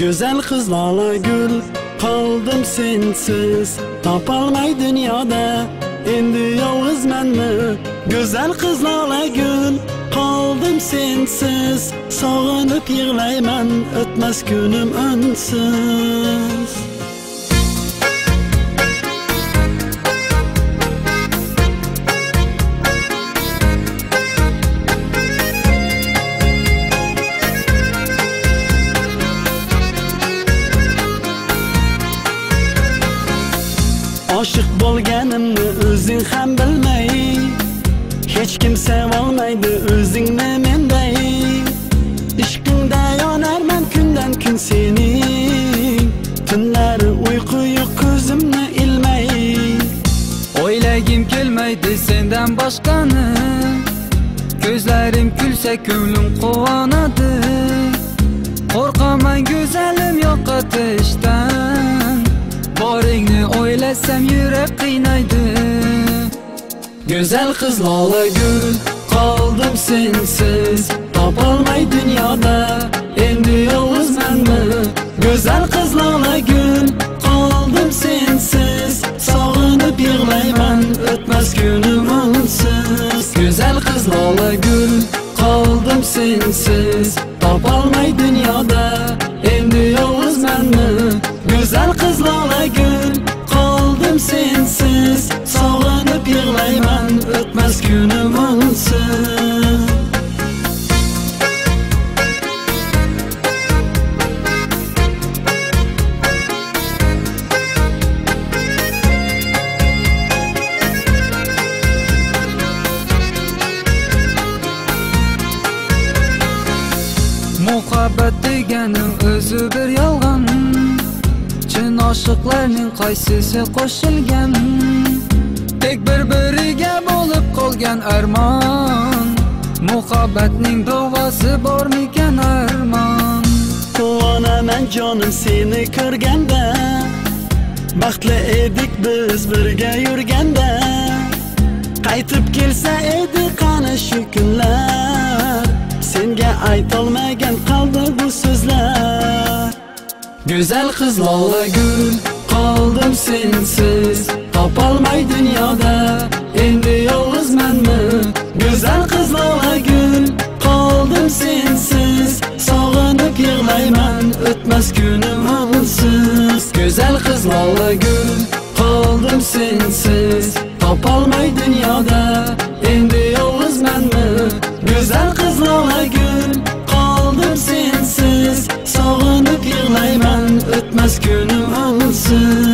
Güzel kız lala gül, kaldım sensiz. Tapalmay dünyada, endi yalğız menmi. Güzel kız lala gül, kaldım sensiz. Sağınıp yığlayman, ötmez günüm önsüz. Aşık bolganimni o'zing ham bilmay, hech kim sevolmaydi o'zingni menday. Ishqingda yonarman kundan kun sening, tunlari uyqu yo'q ko'zimni ilmay. O'ylagim kelmaydi sendan boshqani, ko'zlarim kulsa ko'nglim quvonadi. Qo'rqaman go'zalim yo'qotishdan, boringni o'ylasam yurak qiynaydi. Güzel kız lala gül, kaldım sensiz. Tapalmay dünyada, endi yalğız menmi. Güzel kız lala gül, kaldım sensiz. Sağınıp yığlayman, ötmez günüm onsuz. Güzel kız lala gül, kaldım sensiz. Tapalmay dünyada, endi yalğız menmi. Güzel kız lala gül, kaldım sensiz. Sağınıp yığlayman, ötmez günüm onsuz. Muhabbat deganing o'zi bir yolg'on, chin oshiqlarning qaysisi qo'shilgan. Tek bir-biriga bo'lib qolgan armon, muhabbatning da'vosi bormikan armon? Quvonaman jonim seni ko'rganda, baxtli edik biz birga yurganda. Qaytib kelsa edi qani shu kunlar, senga aytolmagan qoldi bu so'zlar. Güzel kız lala gül, kaldım sensiz. Tapalmay dünyada, endi yalğız menmi. Güzel kız lala gül, kaldım sensiz. Sağınıp yığlayman, ötmez günüm onsuz. Güzel kız lala gül, kaldım sensiz. Tapalmay dünyada, endi yalğız menmi. Güzel kız lala gül, kaldım sensiz. Sağınıp yığlayman, ötmez günüm onsuz.